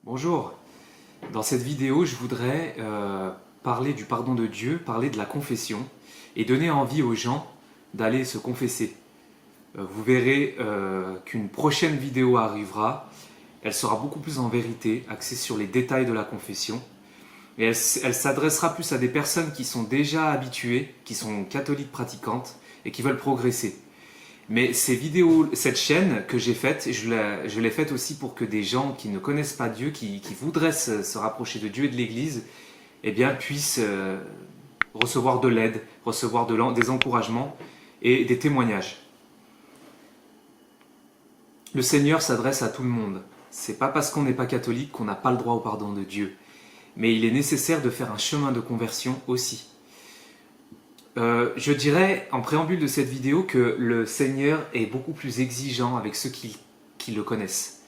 Bonjour, dans cette vidéo je voudrais parler du pardon de Dieu, parler de la confession et donner envie aux gens d'aller se confesser. Vous verrez qu'une prochaine vidéo arrivera, elle sera beaucoup plus en vérité, axée sur les détails de la confession et elle s'adressera plus à des personnes qui sont déjà habituées, qui sont catholiques pratiquantes et qui veulent progresser. Mais ces vidéos, cette chaîne que j'ai faite, je l'ai faite aussi pour que des gens qui ne connaissent pas Dieu, qui voudraient se rapprocher de Dieu et de l'Église, eh bien, puissent recevoir de l'aide, recevoir des encouragements et des témoignages. Le Seigneur s'adresse à tout le monde. C'est pas parce qu'on n'est pas catholique qu'on n'a pas le droit au pardon de Dieu. Mais il est nécessaire de faire un chemin de conversion aussi. Je dirais en préambule de cette vidéo que le Seigneur est beaucoup plus exigeant avec ceux qui le connaissent.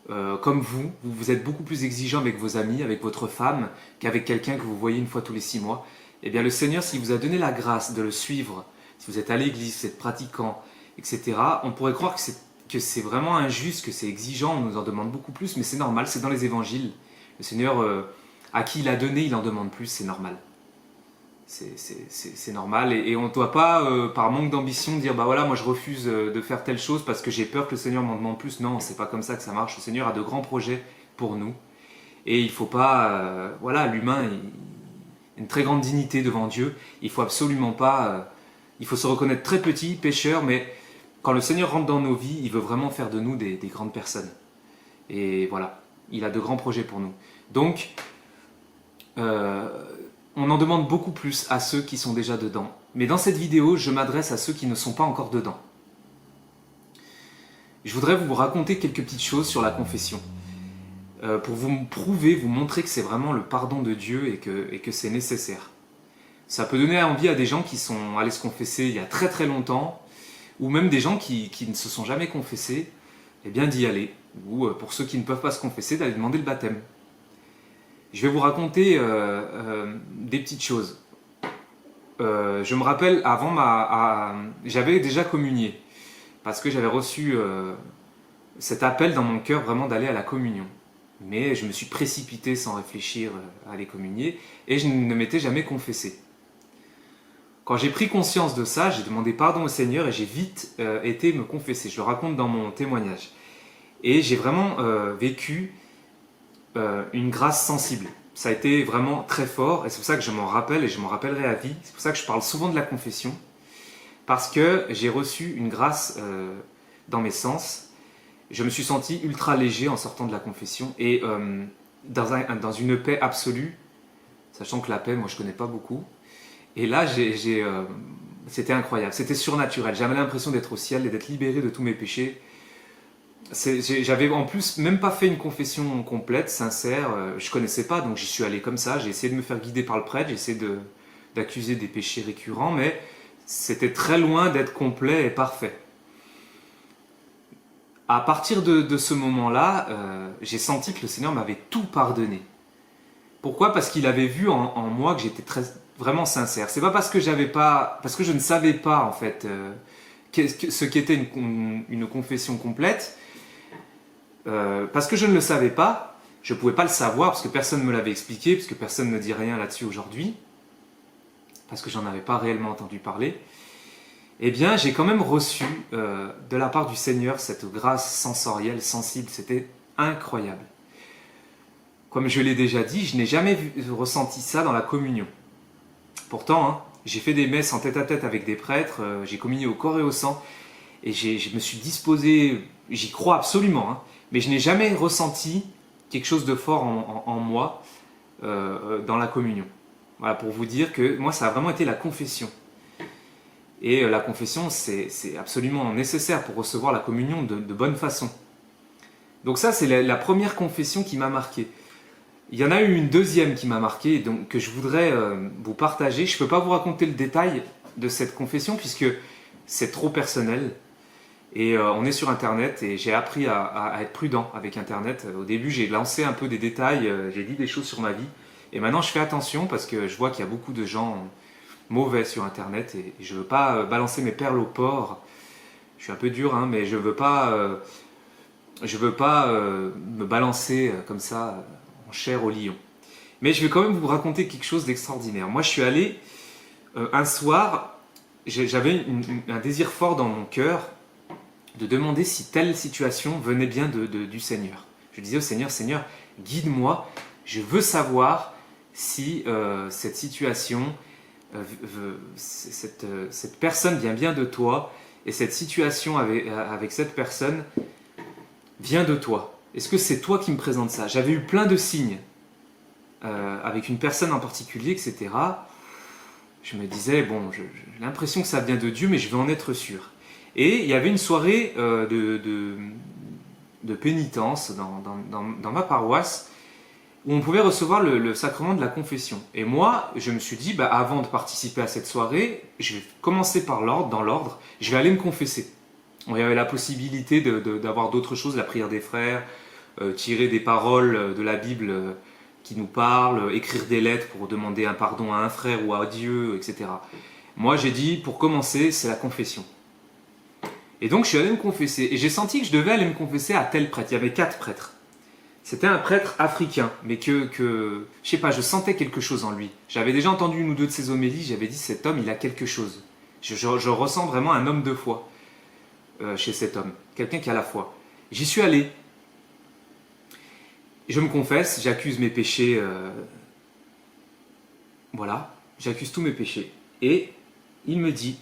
Comme vous êtes beaucoup plus exigeant avec vos amis, avec votre femme, qu'avec quelqu'un que vous voyez une fois tous les 6 mois. Eh bien le Seigneur, s'il vous a donné la grâce de le suivre, si vous êtes à l'église, si vous êtes pratiquant, etc., on pourrait croire que c'est vraiment injuste, que c'est exigeant, on nous en demande beaucoup plus, mais c'est normal, c'est dans les évangiles. Le Seigneur, à qui il a donné, il en demande plus, c'est normal. C'est normal et on ne doit pas, par manque d'ambition, dire bah voilà, moi je refuse de faire telle chose parce que j'ai peur que le Seigneur m'en demande plus. Non, c'est pas comme ça que ça marche. Le Seigneur a de grands projets pour nous et il faut pas, voilà, l'humain a une très grande dignité devant Dieu. Il faut absolument pas, il faut se reconnaître très petit, pécheur, mais quand le Seigneur rentre dans nos vies, il veut vraiment faire de nous des grandes personnes. Et voilà, il a de grands projets pour nous. Donc, on en demande beaucoup plus à ceux qui sont déjà dedans. Mais dans cette vidéo, je m'adresse à ceux qui ne sont pas encore dedans. Je voudrais vous raconter quelques petites choses sur la confession. Pour vous prouver, vous montrer que c'est vraiment le pardon de Dieu et que c'est nécessaire. Ça peut donner envie à des gens qui sont allés se confesser il y a très très longtemps, ou même des gens qui ne se sont jamais confessés, eh bien d'y aller. Ou pour ceux qui ne peuvent pas se confesser, d'aller demander le baptême. Je vais vous raconter des petites choses. Je me rappelle, j'avais déjà communié, parce que j'avais reçu cet appel dans mon cœur vraiment d'aller à la communion. Mais je me suis précipité sans réfléchir à aller communier, et je ne m'étais jamais confessé. Quand j'ai pris conscience de ça, j'ai demandé pardon au Seigneur, et j'ai vite été me confesser. Je le raconte dans mon témoignage. Et j'ai vraiment vécu une grâce sensible. Ça a été vraiment très fort et c'est pour ça que je m'en rappelle et je m'en rappellerai à vie. C'est pour ça que je parle souvent de la confession parce que j'ai reçu une grâce dans mes sens. Je me suis senti ultra léger en sortant de la confession et dans une paix absolue, sachant que la paix, moi je connais pas beaucoup. Et là, c'était incroyable, c'était surnaturel. J'avais l'impression d'être au ciel et d'être libéré de tous mes péchés. J'avais en plus même pas fait une confession complète, sincère, je connaissais pas, donc j'y suis allé comme ça, j'ai essayé de me faire guider par le prêtre, j'ai essayé d'accuser des péchés récurrents, mais c'était très loin d'être complet et parfait. À partir de ce moment-là, j'ai senti que le Seigneur m'avait tout pardonné. Pourquoi? Parce qu'il avait vu en moi que j'étais vraiment sincère. C'est pas parce que parce que je ne savais pas en fait ce qu'était une confession complète. Parce que je ne le savais pas, je ne pouvais pas le savoir parce que personne ne me l'avait expliqué, parce que personne ne dit rien là-dessus aujourd'hui, parce que j'en avais pas réellement entendu parler, eh bien j'ai quand même reçu de la part du Seigneur cette grâce sensorielle, sensible, c'était incroyable. Comme je l'ai déjà dit, je n'ai jamais ressenti ça dans la communion. Pourtant, hein, j'ai fait des messes en tête-à-tête avec des prêtres, j'ai communié au corps et au sang, et je me suis disposé, j'y crois absolument, hein, mais je n'ai jamais ressenti quelque chose de fort en moi dans la communion. Voilà, pour vous dire que moi, ça a vraiment été la confession. Et la confession, c'est absolument nécessaire pour recevoir la communion de bonne façon. Donc ça, c'est la première confession qui m'a marqué. Il y en a eu une deuxième qui m'a marqué, donc, que je voudrais vous partager. Je ne peux pas vous raconter le détail de cette confession, puisque c'est trop personnel. Et on est sur Internet et j'ai appris à être prudent avec Internet. Au début, j'ai lancé un peu des détails, j'ai dit des choses sur ma vie. Et maintenant, je fais attention parce que je vois qu'il y a beaucoup de gens mauvais sur Internet et je ne veux pas balancer mes perles au porc. Je suis un peu dur, hein, mais je ne veux pas je ne veux pas me balancer comme ça en chair au lion. Mais je vais quand même vous raconter quelque chose d'extraordinaire. Moi, je suis allé un soir, j'avais un désir fort dans mon cœur de demander si telle situation venait bien du Seigneur. Je disais au Seigneur, Seigneur, guide-moi, je veux savoir si cette situation, cette personne vient bien de toi, et cette situation avec cette personne vient de toi. Est-ce que c'est toi qui me présentes ça? J'avais eu plein de signes avec une personne en particulier, etc. Je me disais, bon, j'ai l'impression que ça vient de Dieu, mais je veux en être sûr. Et il y avait une soirée de pénitence dans ma paroisse où on pouvait recevoir le sacrement de la confession. Et moi, je me suis dit, avant de participer à cette soirée, je vais commencer dans l'ordre, je vais aller me confesser. Il y avait la possibilité d'avoir d'autres choses, la prière des frères, tirer des paroles de la Bible qui nous parlent, écrire des lettres pour demander un pardon à un frère ou à Dieu, etc. Moi, j'ai dit, pour commencer, c'est la confession. Et donc, je suis allé me confesser. Et j'ai senti que je devais aller me confesser à tel prêtre. Il y avait 4 prêtres. C'était un prêtre africain, mais je sais pas, je sentais quelque chose en lui. J'avais déjà entendu une ou deux de ses homélies, j'avais dit, cet homme, il a quelque chose. Je ressens vraiment un homme de foi chez cet homme. Quelqu'un qui a la foi. J'y suis allé. Je me confesse, j'accuse mes péchés. Voilà, j'accuse tous mes péchés. Et il me dit,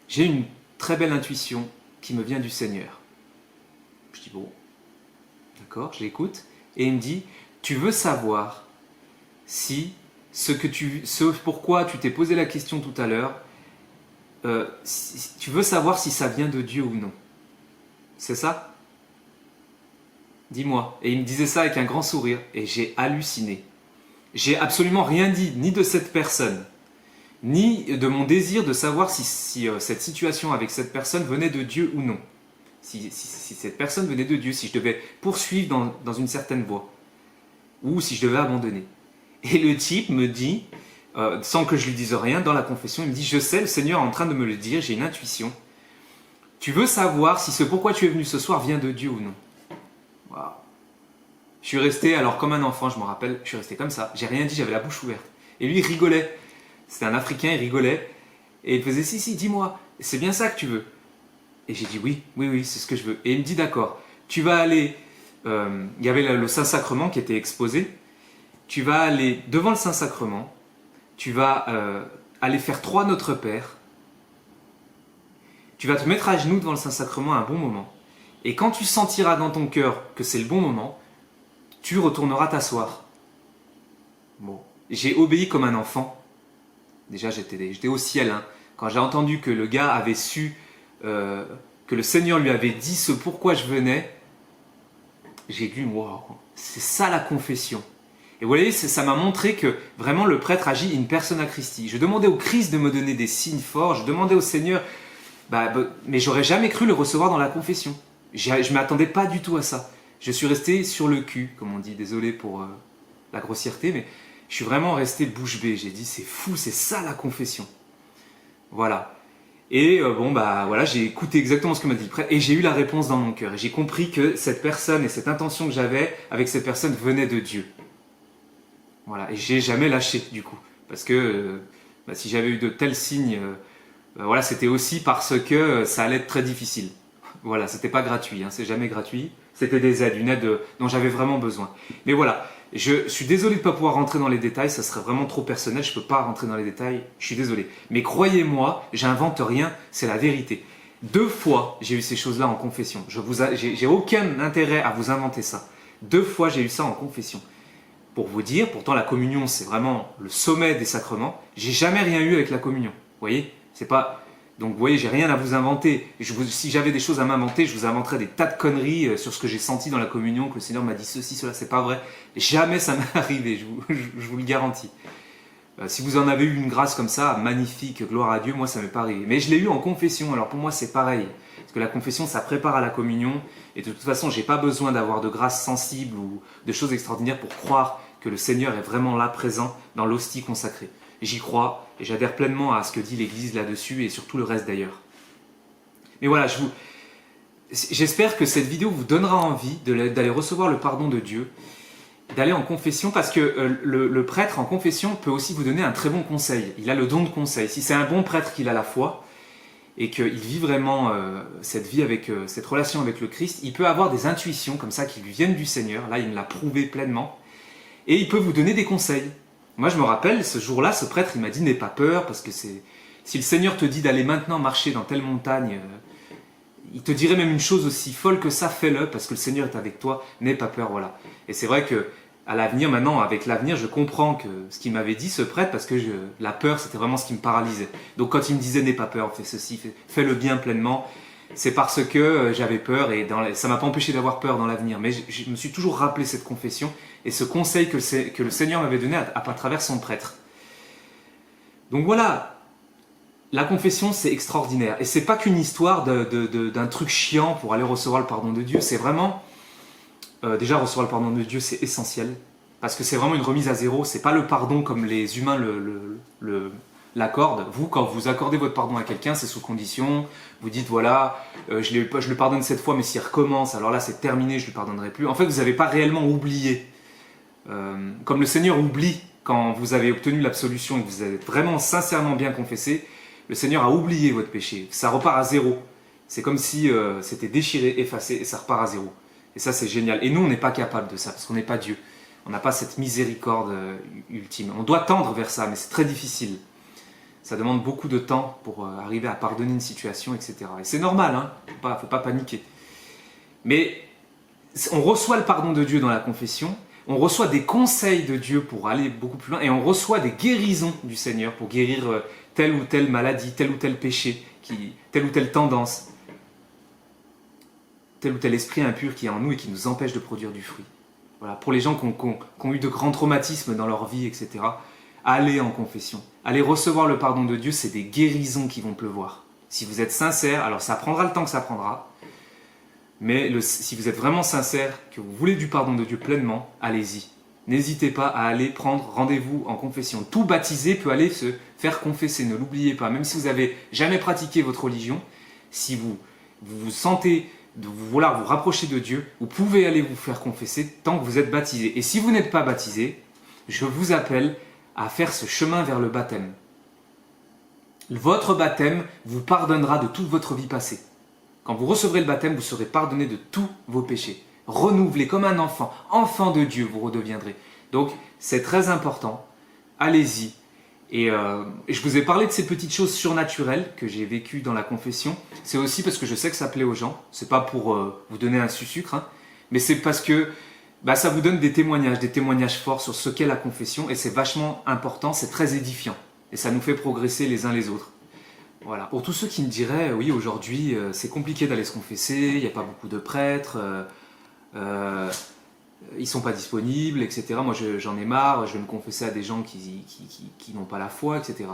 j'ai une très belle intuition qui me vient du Seigneur. Je dis, bon, d'accord, je l'écoute. Et il me dit, tu veux savoir si ce pourquoi tu t'es posé la question tout à l'heure, tu veux savoir si ça vient de Dieu ou non. C'est ça? Dis-moi. Et il me disait ça avec un grand sourire. Et j'ai halluciné. J'ai absolument rien dit, ni de cette personne, ni de mon désir de savoir si cette situation avec cette personne venait de Dieu ou non. Si cette personne venait de Dieu, si je devais poursuivre dans une certaine voie, ou si je devais abandonner. Et le type me dit, sans que je lui dise rien, dans la confession, il me dit, je sais, le Seigneur est en train de me le dire, j'ai une intuition. Tu veux savoir si ce pourquoi tu es venu ce soir vient de Dieu ou non. Waouh. Je suis resté, alors comme un enfant, je me rappelle, je suis resté comme ça, j'ai rien dit, j'avais la bouche ouverte. Et lui, il rigolait. C'était un Africain, il rigolait. Et il faisait, si, dis-moi, c'est bien ça que tu veux. Et j'ai dit, oui, c'est ce que je veux. Et il me dit, d'accord, tu vas aller, il y avait le Saint-Sacrement qui était exposé, tu vas aller devant le Saint-Sacrement, tu vas aller faire 3 Notre Père, tu vas te mettre à genoux devant le Saint-Sacrement un bon moment. Et quand tu sentiras dans ton cœur que c'est le bon moment, tu retourneras t'asseoir. Bon, j'ai obéi comme un enfant. Déjà, j'étais au ciel. Hein. Quand j'ai entendu que le gars avait su, que le Seigneur lui avait dit ce pourquoi je venais, j'ai dit, waouh, c'est ça la confession. Et vous voyez, ça m'a montré que vraiment le prêtre agit in persona Christi. Je demandais au Christ de me donner des signes forts, je demandais au Seigneur, mais j'aurais jamais cru le recevoir dans la confession. Je ne m'attendais pas du tout à ça. Je suis resté sur le cul, comme on dit, désolé pour la grossièreté, mais je suis vraiment resté bouche bée. J'ai dit, c'est fou, c'est ça la confession. Voilà. Et voilà, j'ai écouté exactement ce que m'a dit le prêtre et j'ai eu la réponse dans mon cœur. Et j'ai compris que cette personne et cette intention que j'avais avec cette personne venait de Dieu. Voilà, et j'ai jamais lâché du coup. Parce que si j'avais eu de tels signes, voilà, c'était aussi parce que ça allait être très difficile. Voilà, c'était pas gratuit, hein, c'est jamais gratuit. C'était des aides, une aide dont j'avais vraiment besoin. Mais voilà, je suis désolé de ne pas pouvoir rentrer dans les détails, ça serait vraiment trop personnel, je ne peux pas rentrer dans les détails, je suis désolé. Mais croyez-moi, j'invente rien, c'est la vérité. 2 fois, j'ai eu ces choses-là en confession. J'ai aucun intérêt à vous inventer ça. 2 fois, j'ai eu ça en confession. Pour vous dire, pourtant la communion, c'est vraiment le sommet des sacrements. J'ai jamais rien eu avec la communion. Vous voyez, c'est pas... Donc vous voyez, j'ai rien à vous inventer. Si j'avais des choses à m'inventer, je vous inventerais des tas de conneries sur ce que j'ai senti dans la communion, que le Seigneur m'a dit ceci, cela, c'est pas vrai. Jamais ça m'est arrivé, je vous le garantis. Si vous en avez eu une grâce comme ça, magnifique, gloire à Dieu, moi ça m'est pas arrivé. Mais je l'ai eu en confession, alors pour moi c'est pareil. Parce que la confession, ça prépare à la communion. Et de toute façon, j'ai pas besoin d'avoir de grâces sensibles ou de choses extraordinaires pour croire que le Seigneur est vraiment là, présent, dans l'hostie consacrée. J'y crois et j'adhère pleinement à ce que dit l'Église là-dessus et sur tout le reste d'ailleurs. Mais voilà, j'espère que cette vidéo vous donnera envie d'aller recevoir le pardon de Dieu, d'aller en confession, parce que le prêtre en confession peut aussi vous donner un très bon conseil. Il a le don de conseil. Si c'est un bon prêtre qu'il a la foi, et qu'il vit vraiment cette vie avec cette relation avec le Christ, il peut avoir des intuitions comme ça qui lui viennent du Seigneur. Là, il me l'a prouvé pleinement. Et il peut vous donner des conseils. Moi, je me rappelle, ce jour-là, ce prêtre, il m'a dit « N'aie pas peur, parce que si le Seigneur te dit d'aller maintenant marcher dans telle montagne, il te dirait même une chose aussi folle que ça, fais-le, parce que le Seigneur est avec toi, n'aie pas peur. » Voilà. Et c'est vrai que à l'avenir, maintenant, avec l'avenir, je comprends que ce qu'il m'avait dit, ce prêtre, parce que la peur, c'était vraiment ce qui me paralysait. Donc quand il me disait « N'aie pas peur, fais ceci, fais le bien pleinement », c'est parce que j'avais peur, et ça ne m'a pas empêché d'avoir peur dans l'avenir. Mais je me suis toujours rappelé cette confession, et ce conseil que le Seigneur m'avait donné à travers son prêtre. Donc voilà, la confession, c'est extraordinaire. Et c'est pas qu'une histoire d'un truc chiant pour aller recevoir le pardon de Dieu, c'est vraiment... déjà, recevoir le pardon de Dieu, c'est essentiel. Parce que c'est vraiment une remise à zéro. C'est pas le pardon comme les humains l'accordent. Vous, quand vous accordez votre pardon à quelqu'un, c'est sous condition. Vous dites, voilà, je le pardonne cette fois, mais s'il recommence, alors là, c'est terminé, je ne lui pardonnerai plus. En fait, vous n'avez pas réellement oublié. Comme le Seigneur oublie quand vous avez obtenu l'absolution et que vous avez vraiment sincèrement bien confessé, le Seigneur a oublié votre péché. Ça repart à zéro. C'est comme si c'était déchiré, effacé, et ça repart à zéro. Et ça, c'est génial. Et nous, on n'est pas capable de ça, parce qu'on n'est pas Dieu. On n'a pas cette miséricorde ultime. On doit tendre vers ça, mais c'est très difficile. Ça demande beaucoup de temps pour arriver à pardonner une situation, etc. Et c'est normal, hein. Faut pas paniquer. Mais on reçoit le pardon de Dieu dans la confession, on reçoit des conseils de Dieu pour aller beaucoup plus loin, et on reçoit des guérisons du Seigneur pour guérir telle ou telle maladie, tel ou tel péché, telle ou telle tendance, tel ou tel esprit impur qui est en nous et qui nous empêche de produire du fruit. Voilà. Pour les gens qui ont eu de grands traumatismes dans leur vie, etc., allez en confession. Allez recevoir le pardon de Dieu, c'est des guérisons qui vont pleuvoir. Si vous êtes sincère, alors ça prendra le temps que ça prendra, mais si vous êtes vraiment sincère, que vous voulez du pardon de Dieu pleinement, allez-y. N'hésitez pas à aller prendre rendez-vous en confession. Tout baptisé peut aller se faire confesser, ne l'oubliez pas. Même si vous n'avez jamais pratiqué votre religion, si vous vous sentez de vouloir vous rapprocher de Dieu, vous pouvez aller vous faire confesser tant que vous êtes baptisé. Et si vous n'êtes pas baptisé, je vous appelle à faire ce chemin vers le baptême. Votre baptême vous pardonnera de toute votre vie passée. Quand vous recevrez le baptême, vous serez pardonné de tous vos péchés. Renouvelé comme un enfant, enfant de Dieu, vous redeviendrez. Donc, c'est très important. Allez-y. Et je vous ai parlé de ces petites choses surnaturelles que j'ai vécues dans la confession. C'est aussi parce que je sais que ça plaît aux gens. C'est pas pour vous donner un sucre, hein, mais c'est parce que ça vous donne des témoignages forts sur ce qu'est la confession. Et c'est vachement important, c'est très édifiant. Et ça nous fait progresser les uns les autres. Voilà. Pour tous ceux qui me diraient, oui, aujourd'hui, c'est compliqué d'aller se confesser, il n'y a pas beaucoup de prêtres, ils ne sont pas disponibles, etc. Moi, j'en ai marre, je vais me confesser à des gens qui n'ont pas la foi, etc.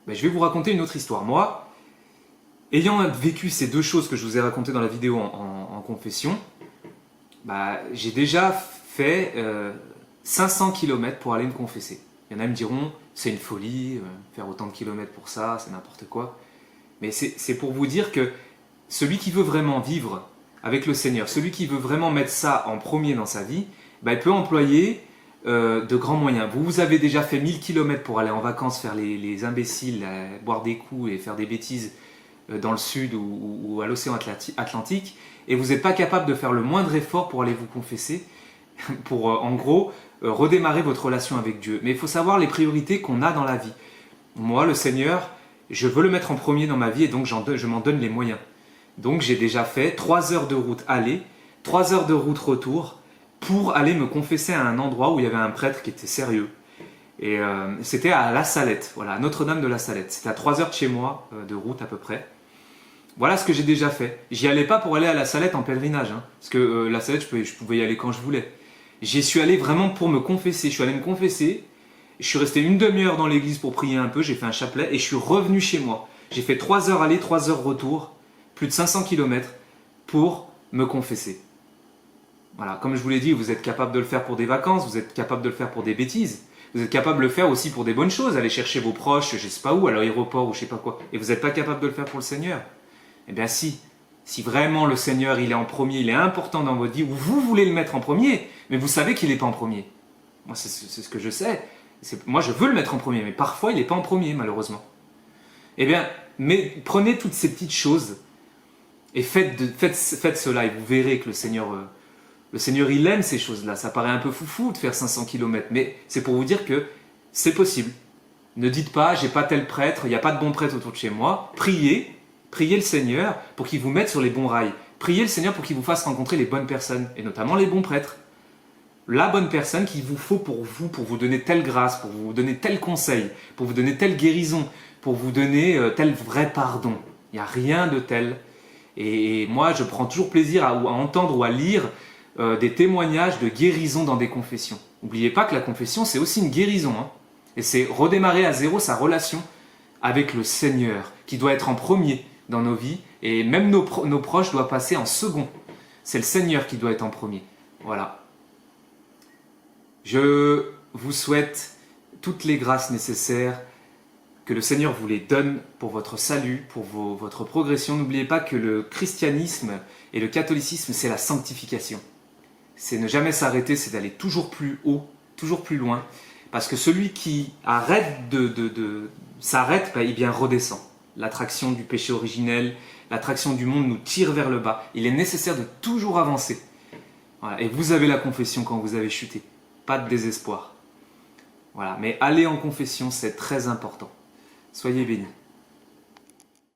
Je vais vous raconter une autre histoire. Moi, ayant vécu ces deux choses que je vous ai racontées dans la vidéo en confession, j'ai déjà fait 500 km pour aller me confesser. Il y en a qui me diront, c'est une folie, faire autant de kilomètres pour ça, c'est n'importe quoi. Mais c'est pour vous dire que celui qui veut vraiment vivre avec le Seigneur, celui qui veut vraiment mettre ça en premier dans sa vie, il peut employer de grands moyens. Vous avez déjà fait 1000 km pour aller en vacances, faire les imbéciles, boire des coups et faire des bêtises dans le sud ou à l'océan Atlantique, et vous n'êtes pas capable de faire le moindre effort pour aller vous confesser, pour en gros redémarrer votre relation avec Dieu. Mais il faut savoir les priorités qu'on a dans la vie. Moi, le Seigneur, je veux le mettre en premier dans ma vie, et donc je m'en donne les moyens. Donc j'ai déjà fait 3 heures de route aller, 3 heures de route retour, pour aller me confesser à un endroit où il y avait un prêtre qui était sérieux. Et c'était à La Salette, voilà, à Notre-Dame de La Salette. C'était à 3 heures de chez moi, de route à peu près. Voilà ce que j'ai déjà fait. J'y allais pas pour aller à La Salette en pèlerinage, hein, parce que La Salette, je pouvais y aller quand je voulais. J'y suis allé vraiment pour me confesser. Je suis allé me confesser, je suis resté une demi-heure dans l'église pour prier un peu, j'ai fait un chapelet, et je suis revenu chez moi. J'ai fait 3 heures aller, 3 heures retour, plus de 500 km pour me confesser. Voilà, comme je vous l'ai dit, vous êtes capable de le faire pour des vacances, vous êtes capable de le faire pour des bêtises, vous êtes capable de le faire aussi pour des bonnes choses, aller chercher vos proches, je sais pas où, à l'aéroport ou je sais pas quoi, et vous n'êtes pas capable de le faire pour le Seigneur. Eh bien si, Si vraiment le Seigneur, il est en premier, il est important dans votre vie, ou vous voulez le mettre en premier, mais vous savez qu'il n'est pas en premier. Moi, c'est ce que je sais. Moi, je veux le mettre en premier, mais parfois, il n'est pas en premier, malheureusement. Eh bien, mais prenez toutes ces petites choses et faites cela, et vous verrez que le Seigneur, il aime ces choses-là. Ça paraît un peu foufou de faire 500 km, mais c'est pour vous dire que c'est possible. Ne dites pas, j'ai pas tel prêtre, il n'y a pas de bon prêtre autour de chez moi. Priez le Seigneur pour qu'il vous mette sur les bons rails. Priez le Seigneur pour qu'il vous fasse rencontrer les bonnes personnes, et notamment les bons prêtres. La bonne personne qu'il vous faut pour vous donner telle grâce, pour vous donner tel conseil, pour vous donner telle guérison, pour vous donner tel vrai pardon. Il n'y a rien de tel. Et moi, je prends toujours plaisir à entendre ou à lire des témoignages de guérison dans des confessions. N'oubliez pas que la confession, c'est aussi une guérison. Et c'est redémarrer à zéro sa relation avec le Seigneur, qui doit être en premier dans nos vies, et même nos proches doivent passer en second. C'est le Seigneur qui doit être en premier. Voilà. Je vous souhaite toutes les grâces nécessaires, que le Seigneur vous les donne pour votre salut, pour votre progression. N'oubliez pas que le christianisme et le catholicisme, c'est la sanctification. C'est ne jamais s'arrêter, c'est d'aller toujours plus haut, toujours plus loin. Parce que celui qui arrête s'arrête, il bien redescend. L'attraction du péché originel, l'attraction du monde nous tire vers le bas. Il est nécessaire de toujours avancer. Voilà. Et vous avez la confession quand vous avez chuté. Pas de désespoir. Voilà. Mais aller en confession, c'est très important. Soyez bénis.